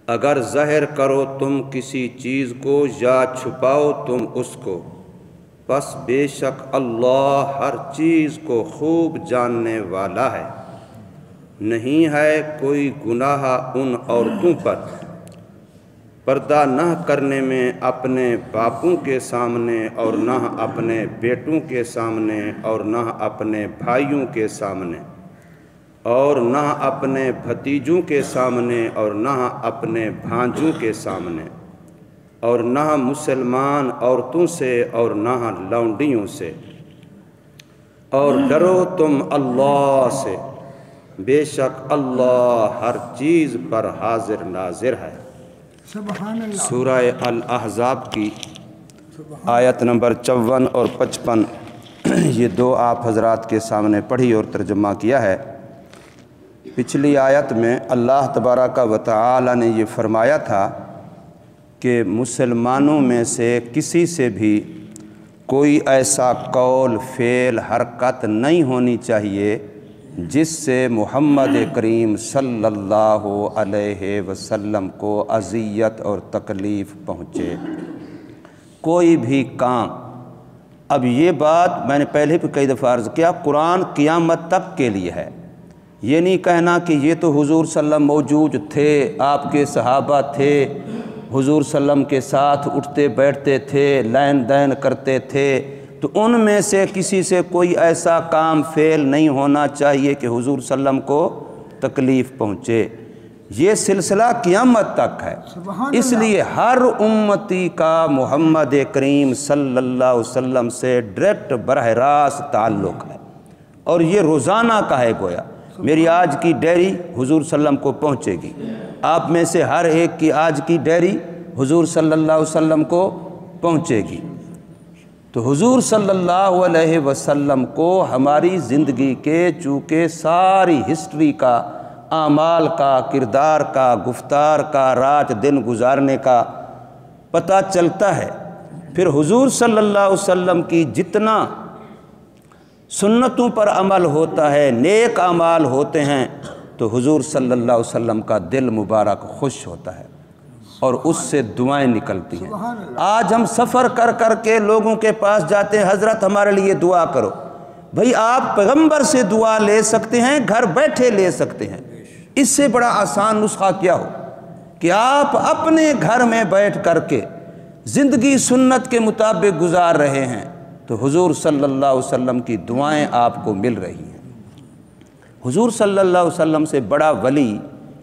اگر ظاہر کرو تم کسی چیز کو یا چھپاؤ تم اس کو، پس بے شک اللہ ہر چیز کو خوب جاننے والا ہے۔ نہیں ہے کوئی گناہ ان عورتوں پر پردہ نہ کرنے میں اپنے باپوں کے سامنے، اور نہ اپنے بیٹوں کے سامنے، اور نہ اپنے بھائیوں کے سامنے، اور نہ اپنے بھتیجوں کے سامنے، اور نہ اپنے بھانجوں کے سامنے، اور نہ مسلمان عورتوں سے، اور نہ لونڈیوں سے۔ اور ڈرو تم اللہ سے، بے شک اللہ ہر چیز پر حاضر ناظر ہے۔ سبحان اللہ۔ سورہ الاحزاب کی آیت نمبر 54 اور 55 یہ دو آپ حضرات کے سامنے پڑھی اور ترجمہ کیا ہے۔ پچھلی آیت میں اللہ تبارک و تعالی نے یہ فرمایا تھا کہ مسلمانوں میں سے کسی سے بھی کوئی ایسا قول، فعل، حرکت نہیں ہونی چاہیے جس سے محمد کریم صلی اللہ علیہ وسلم کو اذیت اور تکلیف پہنچے، کوئی بھی کام۔ اب یہ بات میں نے پہلے بھی کئی دفعہ عرض کیا، قرآن قیامت تک کے لیے ہے۔ یہ نہیں کہنا کہ یہ تو حضور صلی اللہ علیہ وسلم موجود تھے، آپ کے صحابہ تھے، حضور صلی اللہ علیہ وسلم کے ساتھ اٹھتے بیٹھتے تھے، لین دین کرتے تھے، تو ان میں سے کسی سے کوئی ایسا کام فعل نہیں ہونا چاہیے کہ حضور صلی اللہ علیہ وسلم کو تکلیف پہنچے۔ یہ سلسلہ قیامت تک ہے، اس لیے ہر امتی کا محمد کریم صلی اللہ علیہ وسلم سے ڈائریکٹ براہ راست تعلق ہے، اور یہ روزانہ کا ہے۔ گویا میری آج کی ڈائری حضور صلی اللہ علیہ وسلم کو پہنچے گی، آپ میں سے ہر ایک کی آج کی ڈائری حضور صلی اللہ علیہ وسلم کو پہنچے گی۔ تو حضور صلی اللہ علیہ وسلم کو ہماری زندگی کے چونکہ ساری ہسٹری کا، اعمال کا، کردار کا، گفتار کا، رات دن گزارنے کا پتہ چلتا ہے۔ پھر حضور صلی اللہ علیہ وسلم کی جتنا سنتوں پر عمل ہوتا ہے، نیک اعمال ہوتے ہیں، تو حضور صلی اللہ علیہ وسلم کا دل مبارک خوش ہوتا ہے اور اس سے دعائیں نکلتی ہیں۔ آج ہم سفر کر کر کے لوگوں کے پاس جاتے ہیں، حضرت ہمارے لیے دعا کرو۔ بھئی آپ پیغمبر سے دعا لے سکتے ہیں، گھر بیٹھے لے سکتے ہیں، اس سے بڑا آسان نسخہ کیا ہو کہ آپ اپنے گھر میں بیٹھ کر کے زندگی سنت کے مطابق گزار رہے ہیں، تو حضور صلی اللہ علیہ وسلم کی دعائیں آپ کو مل رہی ہیں۔ حضور صلی اللہ علیہ وسلم سے بڑا ولی،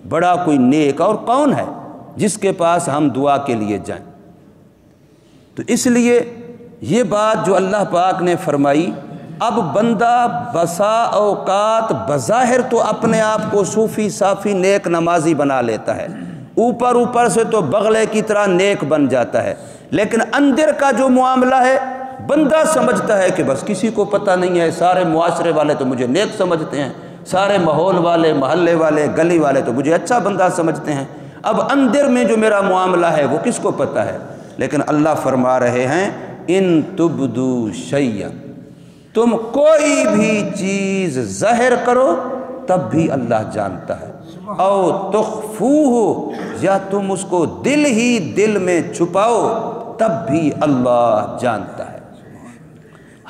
بڑا کوئی نیک اور کون ہے جس کے پاس ہم دعا کے لیے جائیں؟ تو اس لیے یہ بات جو اللہ پاک نے فرمائی، اب بندہ بسا اوقات بظاہر تو اپنے آپ کو صوفی، صافی، نیک نمازی بنا لیتا ہے، اوپر سے تو بغلے کی طرح نیک بن جاتا ہے، لیکن اندر کا جو معاملہ ہے بندہ سمجھتا ہے کہ بس کسی کو پتہ نہیں ہے، سارے معاشرے والے تو مجھے نیک سمجھتے ہیں، سارے ماحول والے، محلے والے، گلی والے تو مجھے اچھا بندہ سمجھتے ہیں، اب اندر میں جو میرا معاملہ ہے وہ کس کو پتہ ہے؟ لیکن اللہ فرما رہے ہیں ان تبدو شیئا، تم کوئی بھی چیز ظاہر کرو تب بھی اللہ جانتا ہے، او تخفوہ، یا تم اس کو دل ہی دل میں چھپاؤ تب بھی اللہ جانتا ہے۔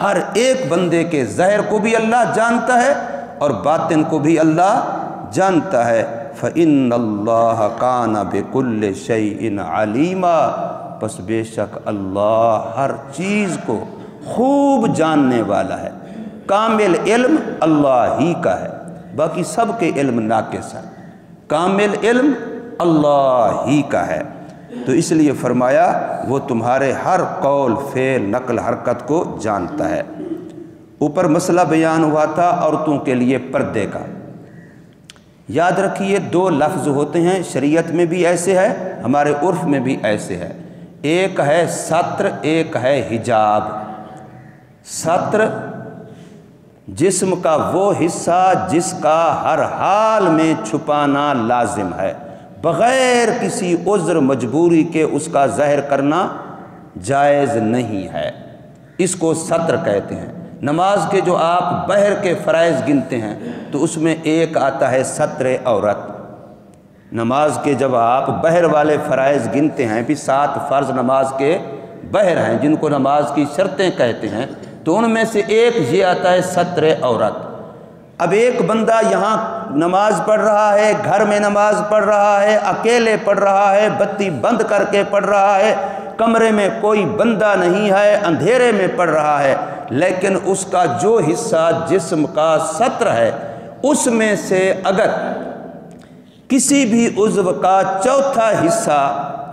ہر ایک بندے کے ظاہر کو بھی اللہ جانتا ہے اور باطن کو بھی اللہ جانتا ہے۔ فَإِنَّ اللَّهَ كَانَ بِكُلِّ شَيْءٍ عَلِيمًا، پس بے شک اللہ ہر چیز کو خوب جاننے والا ہے۔ کامل علم اللہ ہی کا ہے، باقی سب کے علم ناقص ہے، کامل علم اللہ ہی کا ہے۔ تو اس لیے فرمایا وہ تمہارے ہر قول، فعل، نقل، حرکت کو جانتا ہے۔ اوپر مسئلہ بیان ہوا تھا عورتوں کے لیے پردے کا۔ یاد رکھیے دو لفظ ہوتے ہیں، شریعت میں بھی ایسے ہے، ہمارے عرف میں بھی ایسے ہے۔ ایک ہے ستر، ایک ہے حجاب۔ ستر جسم کا وہ حصہ جس کا ہر حال میں چھپانا لازم ہے، بغیر کسی عذر مجبوری کے اس کا ظاہر کرنا جائز نہیں ہے، اس کو ستر کہتے ہیں۔ نماز کے جو آپ بہر کے فرائض گنتے ہیں تو اس میں ایک آتا ہے ستر عورت، نماز کے جب آپ بہر والے فرائض گنتے ہیں، بھی 7 فرض نماز کے بہر ہیں جن کو نماز کی شرطیں کہتے ہیں، تو ان میں سے ایک یہ آتا ہے ستر عورت۔ اب ایک بندہ یہاں نماز پڑھ رہا ہے، گھر میں نماز پڑھ رہا ہے، اکیلے پڑھ رہا ہے، بتی بند کر کے پڑھ رہا ہے، کمرے میں کوئی بندہ نہیں ہے، اندھیرے میں پڑھ رہا ہے، لیکن اس کا جو حصہ جسم کا ستر ہے اس میں سے اگر کسی بھی عضو کا چوتھا حصہ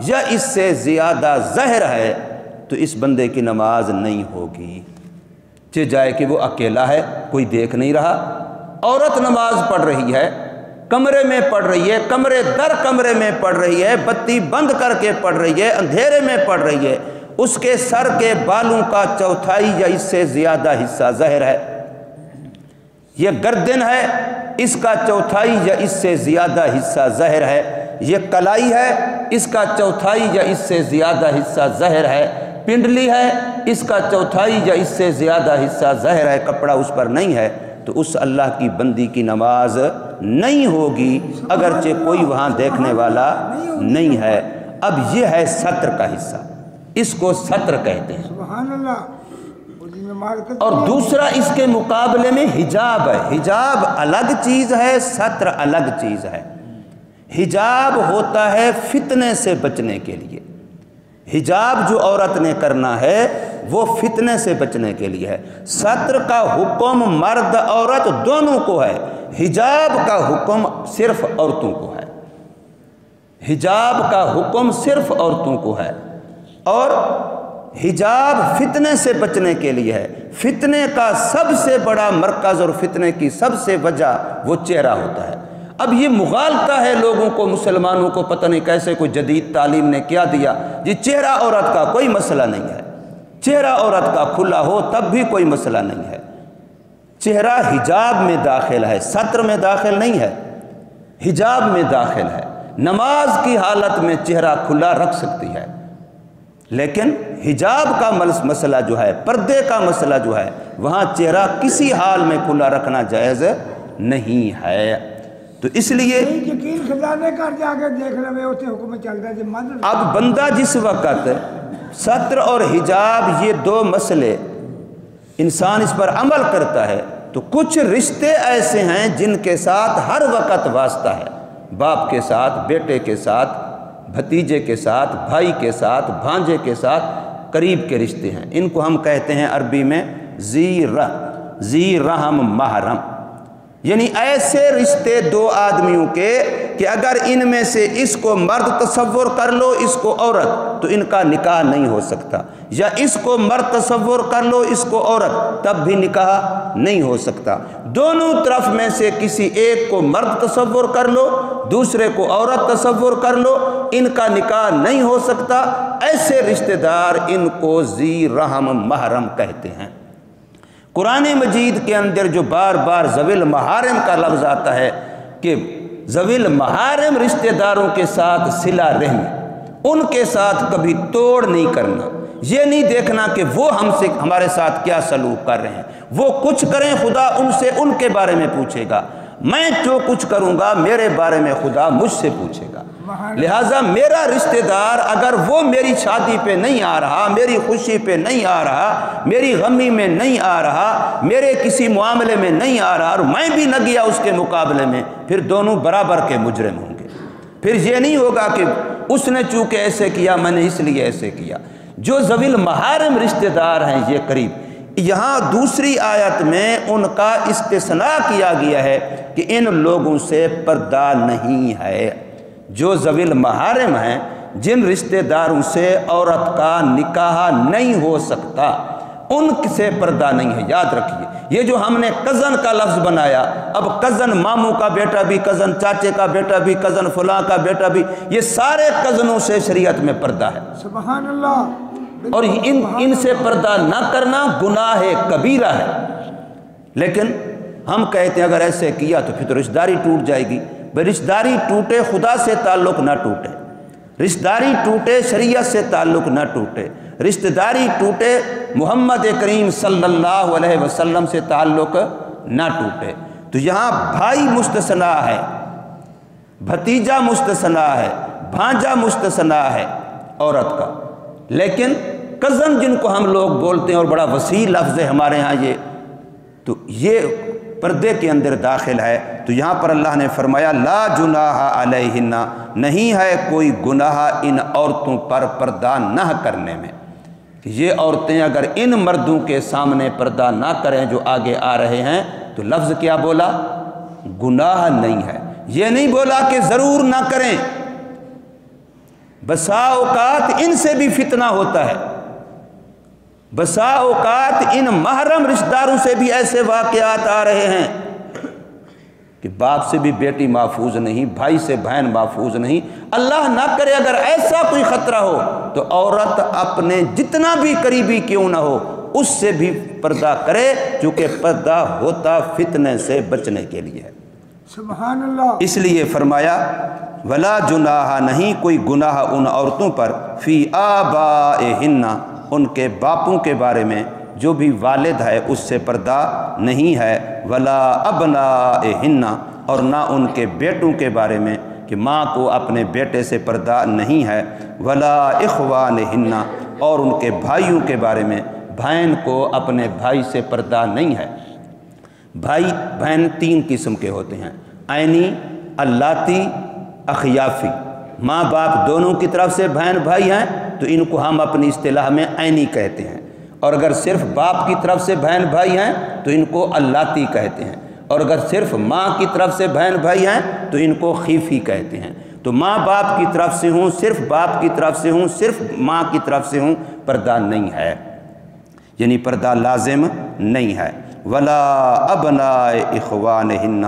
یا اس سے زیادہ ظاہر ہے تو اس بندے کی نماز نہیں ہوگی، چہ جائے کہ وہ اکیلا ہے، کوئی دیکھ نہیں رہا۔ عورت نماز پڑھ رہی ہے، کمرے میں پڑھ رہی ہے، کمرے در کمرے میں پڑھ رہی ہے، بتی بند کر کے پڑھ رہی ہے، اندھیرے میں پڑھ رہی ہے، اس کے سر کے بالوں کا چوتھائی یا اس سے زیادہ حصہ ظاہر ہے، یہ گردن ہے، اس کا چوتھائی یا اس سے زیادہ حصہ ظاہر ہے، یہ کلائی ہے، اس کا چوتھائی یا اس سے زیادہ حصہ ظاہر ہے، پنڈلی ہے، اس کا چوتھائی یا اس سے زیادہ حصہ ظاہر ہے، کپڑا اس پر نہیں ہے، تو اس اللہ کی بندی کی نماز نہیں ہوگی اگرچہ کوئی وہاں دیکھنے والا نہیں ہے۔ اب یہ ہے ستر کا حصہ، اس کو ستر کہتے ہیں۔ سبحان اللہ۔ اور دوسرا اس کے مقابلے میں حجاب ہے۔ حجاب الگ چیز ہے، ستر الگ چیز ہے۔ حجاب ہوتا ہے فتنے سے بچنے کے لیے، حجاب جو عورت نے کرنا ہے وہ فتنے سے بچنے کے لیے ہے۔ ستر کا حکم مرد عورت دونوں کو ہے، حجاب کا حکم صرف عورتوں کو ہے، حجاب کا حکم صرف عورتوں کو ہے، اور حجاب فتنے سے بچنے کے لیے ہے۔ فتنے کا سب سے بڑا مرکز اور فتنے کی سب سے وجہ وہ چہرہ ہوتا ہے۔ اب یہ مغالطہ ہے لوگوں کو، مسلمانوں کو پتہ نہیں کیسے کوئی جدید تعلیم نے کیا دیا، یہ چہرہ عورت کا کوئی مسئلہ نہیں ہے، چہرہ عورت کا کھلا ہو تب بھی کوئی مسئلہ نہیں ہے، چہرہ حجاب میں داخل ہے، ستر میں داخل نہیں ہے، حجاب میں داخل ہے۔ نماز کی حالت میں چہرہ کھلا رکھ سکتی ہے، لیکن حجاب کا مسئلہ جو ہے، پردے کا مسئلہ جو ہے، وہاں چہرہ کسی حال میں کھلا رکھنا جائز نہیں ہے۔ تو اس لیے یقین خزانے کر جا کے دیکھنے میں اسے حکم چلتا ہے۔ اب بندہ جس وقت ستر اور حجاب یہ دو مسئلے انسان اس پر عمل کرتا ہے تو کچھ رشتے ایسے ہیں جن کے ساتھ ہر وقت واسطہ ہے، باپ کے ساتھ، بیٹے کے ساتھ، بھتیجے کے ساتھ، بھائی کے ساتھ، بھانجے کے ساتھ قریب کے رشتے ہیں، ان کو ہم کہتے ہیں عربی میں ذی رحم محرم، یعنی ایسے رشتے دو آدمیوں کے کہ اگر ان میں سے اس کو مرد تصور کر لو اس کو عورت تو ان کا نکاح نہیں ہو سکتا، یا اس کو مرد تصور کر لو اس کو عورت تب بھی نکاح نہیں ہو سکتا۔ دونوں طرف میں سے کسی ایک کو مرد تصور کر لو، دوسرے کو عورت تصور کر لو، ان کا نکاح نہیں ہو سکتا۔ ایسے رشتہ دار ان کو ذی رحم محرم کہتے ہیں۔ قرآن مجید کے اندر جو بار بار ذوی المحارم کا لفظ آتا ہے کہ ذوی المحارم رشتہ داروں کے ساتھ صلہ رحمی، ان کے ساتھ کبھی توڑ نہیں کرنا، یہ نہیں دیکھنا کہ وہ ہمارے ساتھ کیا سلوک کر رہے ہیں، وہ کچھ کریں خدا ان سے ان کے بارے میں پوچھے گا، میں جو کچھ کروں گا میرے بارے میں خدا مجھ سے پوچھے گا۔ لہٰذا میرا رشتہ دار اگر وہ میری شادی پہ نہیں آ رہا، میری خوشی پہ نہیں آ رہا، میری غمی میں نہیں آ رہا، میرے کسی معاملے میں نہیں آ رہا اور میں بھی نہ گیا اس کے مقابلے میں، پھر دونوں برابر کے مجرم ہوں گے۔ پھر یہ نہیں ہوگا کہ اس نے چونکہ ایسے کیا میں نے اس لیے ایسے کیا۔ جو ذوی المحارم رشتہ دار ہیں یہ قریب، یہاں دوسری آیت میں ان کا استثناء کیا گیا ہے کہ ان لوگوں سے پردہ نہیں ہے۔ جو ذوی المحارم ہیں، جن رشتہ داروں سے عورت کا نکاح نہیں ہو سکتا، ان سے پردہ نہیں ہے۔ یاد رکھیے یہ جو ہم نے کزن کا لفظ بنایا، اب کزن ماموں کا بیٹا بھی کزن، چاچے کا بیٹا بھی کزن، فلاں کا بیٹا بھی، یہ سارے کزنوں سے شریعت میں پردہ ہے۔ سبحان اللہ۔ اور ان سے پردہ نہ کرنا گناہ کبیرہ ہے، لیکن ہم کہتے ہیں اگر ایسے کیا تو پھر تو رشتہ داری ٹوٹ جائے گی۔ بھئی رشتہ داری ٹوٹے خدا سے تعلق نہ ٹوٹے، رشتہ داری ٹوٹے شریعت سے تعلق نہ ٹوٹے، رشتہ داری ٹوٹے محمد کریم صلی اللہ علیہ وسلم سے تعلق نہ ٹوٹے۔ تو یہاں بھائی مستثنیٰ ہے، بھتیجا مستثنا ہے، بھانجا مستثنا ہے عورت کا، لیکن کزن جن کو ہم لوگ بولتے ہیں اور بڑا وسیع لفظ ہے ہمارے ہاں یہ پردے کے اندر داخل ہے۔ تو یہاں پر اللہ نے فرمایا لا جناح علیہن، نہیں ہے کوئی گناہ ان عورتوں پر پردہ نہ کرنے میں۔ یہ عورتیں اگر ان مردوں کے سامنے پردہ نہ کریں جو آگے آ رہے ہیں تو لفظ کیا بولا؟ گناہ نہیں ہے، یہ نہیں بولا کہ ضرور نہ کریں۔ بسا اوقات ان سے بھی فتنہ ہوتا ہے، بسا اوقات ان محرم رشتہ داروں سے بھی ایسے واقعات آ رہے ہیں کہ باپ سے بھی بیٹی محفوظ نہیں، بھائی سے بہن محفوظ نہیں۔ اللہ نہ کرے اگر ایسا کوئی خطرہ ہو تو عورت اپنے جتنا بھی قریبی کیوں نہ ہو اس سے بھی پردہ کرے، چونکہ پردہ ہوتا فتنے سے بچنے کے لیے ہے۔ سبحان اللہ۔ اس لیے فرمایا ولا جناح، نہیں کوئی گناہ ان عورتوں پر، فی آبائہن، ان کے باپوں کے بارے میں، جو بھی والد ہے اس سے پردہ نہیں ہے، ولا ابنائہن، اور نہ ان کے بیٹوں کے بارے میں کہ ماں کو اپنے بیٹے سے پردہ نہیں ہے، ولا اخوانہن، اور ان کے بھائیوں کے بارے میں، بہن کو اپنے بھائی سے پردہ نہیں ہے۔ بھائی بہن تین قسم کے ہوتے ہیں، عینی، اللاتی، اخیافی۔ ماں باپ دونوں کی طرف سے بہن بھائی ہیں تو ان کو ہم اپنی اصطلاح میں عینی کہتے ہیں، اور اگر صرف باپ کی طرف سے بہن بھائی ہیں تو ان کو اللاتی کہتے ہیں، اور اگر صرف ماں کی طرف سے بہن بھائی ہیں تو ان کو خیفی کہتے ہیں۔ تو ماں باپ کی طرف سے ہوں، صرف باپ کی طرف سے ہوں، صرف ماں کی طرف سے ہوں، پردہ نہیں ہے، یعنی پردہ لازم نہیں ہے۔ ولا ابناء اخوانہن،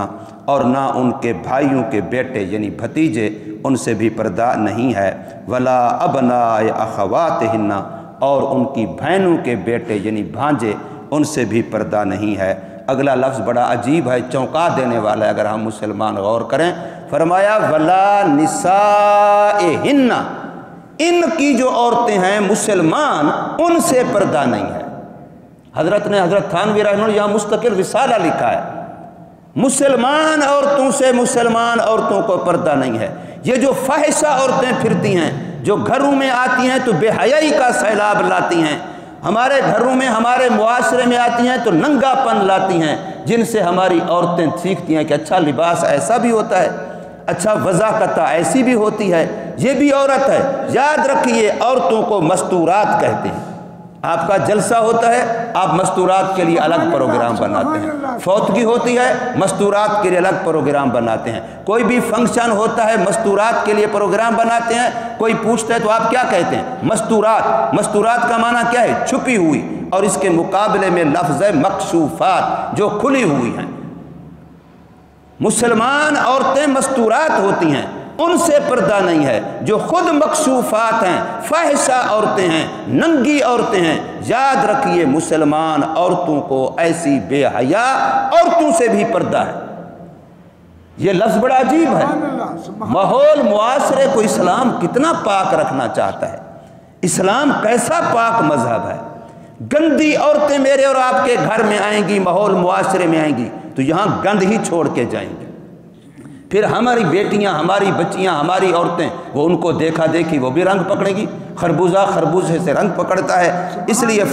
اور نہ ان کے بھائیوں کے بیٹے یعنی بھتیجے، ان سے بھی پردہ نہیں ہے۔ ولا ابناء اخواتہن، اور ان کی بہنوں کے بیٹے یعنی بھانجے، ان سے بھی پردہ نہیں ہے۔ اگلا لفظ بڑا عجیب ہے، چونکا دینے والا ہے اگر ہم مسلمان غور کریں۔ فرمایا ولا نسائہن، ان کی جو عورتیں ہیں مسلمان ان سے پردہ نہیں ہے۔ حضرت تھانوی رحمہ اللہ یہاں مستقل رسالہ لکھا ہے، مسلمان عورتوں سے مسلمان عورتوں کو پردہ نہیں ہے۔ یہ جو فاحشہ عورتیں پھرتی ہیں، جو گھروں میں آتی ہیں تو بے حیائی کا سیلاب لاتی ہیں، ہمارے گھروں میں ہمارے معاشرے میں آتی ہیں تو ننگا پن لاتی ہیں، جن سے ہماری عورتیں سیکھتی ہیں کہ اچھا لباس ایسا بھی ہوتا ہے، اچھا وضاحت ایسی بھی ہوتی ہے، یہ بھی عورت ہے۔ یاد رکھیے عورتوں کو مستورات کہتے ہیں۔ آپ کا جلسہ ہوتا ہے، آپ مستورات کے لیے الگ پروگرام بناتے ہیں، فوتگی ہوتی ہے مستورات کے لیے الگ پروگرام بناتے ہیں، کوئی بھی فنکشن ہوتا ہے مستورات کے لیے پروگرام بناتے ہیں۔ کوئی پوچھتا ہے تو آپ کیا کہتے ہیں؟ مستورات۔ مستورات کا معنی کیا ہے؟ چھپی ہوئی، اور اس کے مقابلے میں لفظ ہے مکشوفات، جو کھلی ہوئی ہیں۔ مسلمان عورتیں مستورات ہوتی ہیں، ان سے پردہ نہیں ہے۔ جو خود مکشوفات ہیں، فاحشہ عورتیں ہیں، ننگی عورتیں ہیں، یاد رکھیے مسلمان عورتوں کو ایسی بے حیا عورتوں سے بھی پردہ ہے۔ یہ لفظ بڑا عجیب ہے۔ ماحول معاشرے کو اسلام کتنا پاک رکھنا چاہتا ہے، اسلام کیسا پاک مذہب ہے۔ گندی عورتیں میرے اور آپ کے گھر میں آئیں گی، ماحول معاشرے میں آئیں گی تو یہاں گند ہی چھوڑ کے جائیں گے، پھر ہماری بیٹیاں، ہماری بچیاں، ہماری عورتیں وہ ان کو دیکھا دیکھی وہ بھی رنگ پکڑیں گی۔ خربوزہ خربوزے سے رنگ پکڑتا ہے، اس لیے